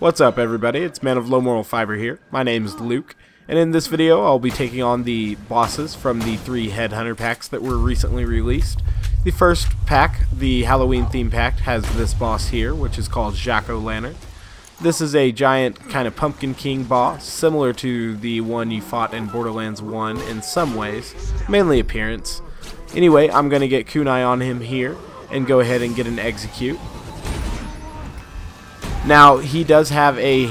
What's up, everybody? It's Man of Low Moral Fiber here. My name's Luke, and in this video I'll be taking on the bosses from the 3 Headhunter packs that were recently released. The first pack, the Halloween theme pack, has this boss here, which is called Jack-O-Lantern. This is a giant kind of Pumpkin King boss, similar to the one you fought in Borderlands 1 in some ways, mainly appearance. Anyway, I'm going to get kunai on him here and go ahead and get an execute. Now, he does have a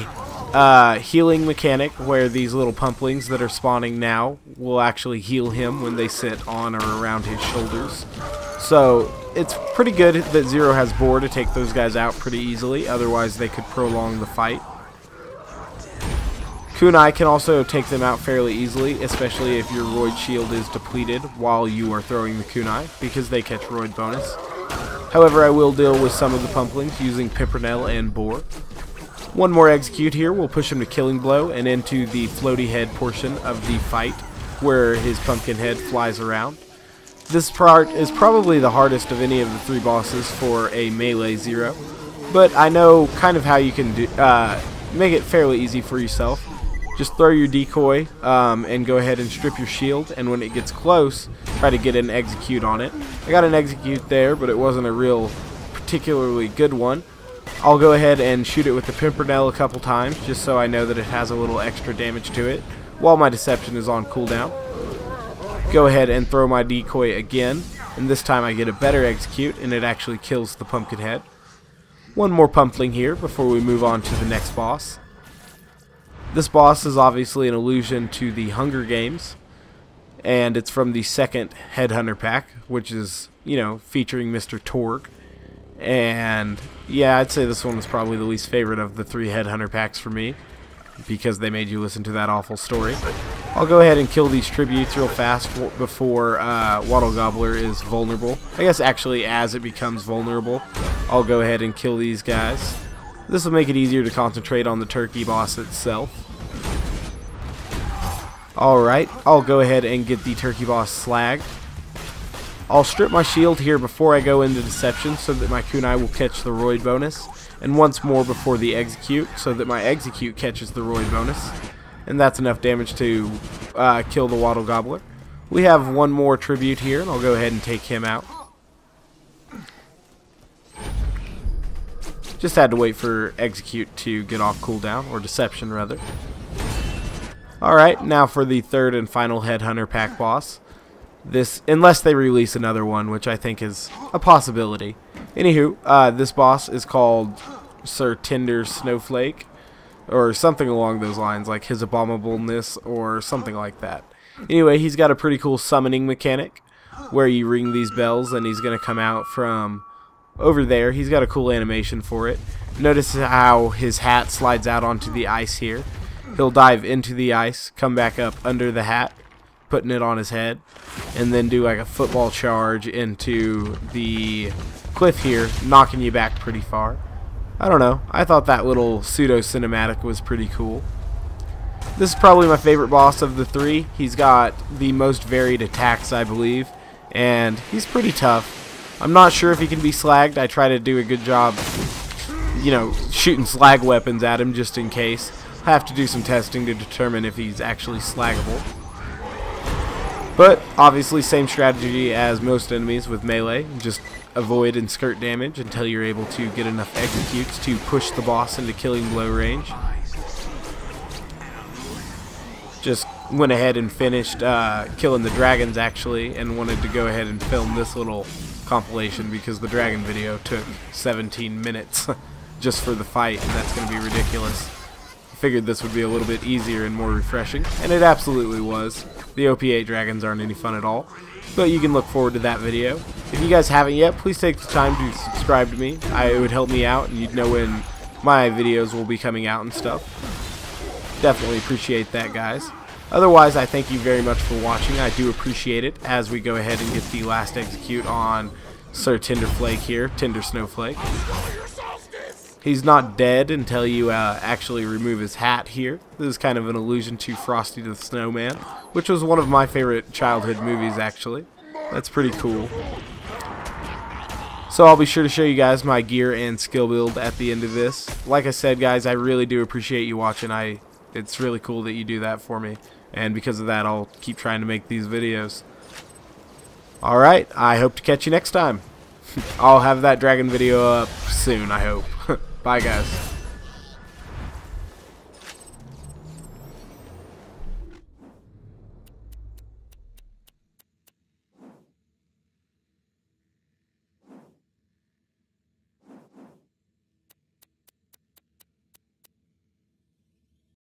healing mechanic where these little pumplings that are spawning now will actually heal him when they sit on or around his shoulders. So, it's pretty good that Zer0 has Boar to take those guys out pretty easily, otherwise they could prolong the fight. Kunai can also take them out fairly easily, especially if your Roid shield is depleted while you are throwing the kunai, because they catch Roid bonus. However, I will deal with some of the pumplings using Pimpernel and Boar. One more execute here will push him to Killing Blow and into the floaty head portion of the fight where his pumpkin head flies around. This part is probably the hardest of any of the 3 bosses for a melee Zer0, but I know kind of how you can make it fairly easy for yourself. Just throw your decoy and go ahead and strip your shield, and when it gets close, try to get an execute on it. I got an execute there, but it wasn't a real particularly good one. I'll go ahead and shoot it with the Pimpernel a couple times, just so I know that it has a little extra damage to it, while my deception is on cooldown. Go ahead and throw my decoy again, and this time I get a better execute, and it actually kills the pumpkin head. One more pumpling here before we move on to the next boss. This boss is obviously an allusion to the Hunger Games, and it's from the second Headhunter pack, which is, you know, featuring Mr. Torg. And yeah, I'd say this one was probably the least favorite of the 3 Headhunter packs for me, because they made you listen to that awful story. I'll go ahead and kill these tributes real fast before Wattle Gobbler is vulnerable. I guess actually as it becomes vulnerable, I'll go ahead and kill these guys. This will make it easier to concentrate on the turkey boss itself. Alright, I'll go ahead and get the turkey boss slagged. I'll strip my shield here before I go into deception so that my kunai will catch the Roid bonus, and once more before the execute so that my execute catches the Roid bonus. And that's enough damage to kill the Wattle Gobbler. We have one more tribute here, and I'll go ahead and take him out. Just had to wait for execute to get off cooldown, or deception rather. Alright, now for the 3rd and final Headhunter pack boss. This, unless they release another one, which I think is a possibility. Anywho, this boss is called Zer0 Snowflake, or something along those lines, like his abominableness, or something like that. Anyway, he's got a pretty cool summoning mechanic, where you ring these bells and he's going to come out from over there. He's got a cool animation for it. Notice how his hat slides out onto the ice here. He'll dive into the ice, come back up under the hat, putting it on his head, and then do like a football charge into the cliff here, knocking you back pretty far. I don't know, I thought that little pseudo cinematic was pretty cool. This is probably my favorite boss of the 3. He's got the most varied attacks, I believe, and he's pretty tough. I'm not sure if he can be slagged. I try to do a good job, you know, shooting slag weapons at him just in case. I have to do some testing to determine if he's actually slaggable. But obviously same strategy as most enemies with melee. Just avoid and skirt damage until you're able to get enough executes to push the boss into Killing Blow range. Just went ahead and finished killing the dragons actually, and wanted to go ahead and film this little compilation because the dragon video took 17 minutes just for the fight, and that's going to be ridiculous. I figured this would be a little bit easier and more refreshing, and it absolutely was. The OP8 dragons aren't any fun at all, but you can look forward to that video. If you guys haven't yet, please take the time to subscribe to me. It would help me out, and you'd know when my videos will be coming out and stuff. Definitely appreciate that, guys. Otherwise, I thank you very much for watching. I do appreciate it as we go ahead and get the last execute on Zer0 here, Tinder Snowflake. He's not dead until you actually remove his hat here. This is kind of an allusion to Frosty the Snowman, which was one of my favorite childhood movies actually. That's pretty cool. So I'll be sure to show you guys my gear and skill build at the end of this. Like I said, guys, I really do appreciate you watching. It's really cool that you do that for me, and because of that, I'll keep trying to make these videos. Alright, I hope to catch you next time. I'll have that dragon video up soon, I hope. Bye, guys.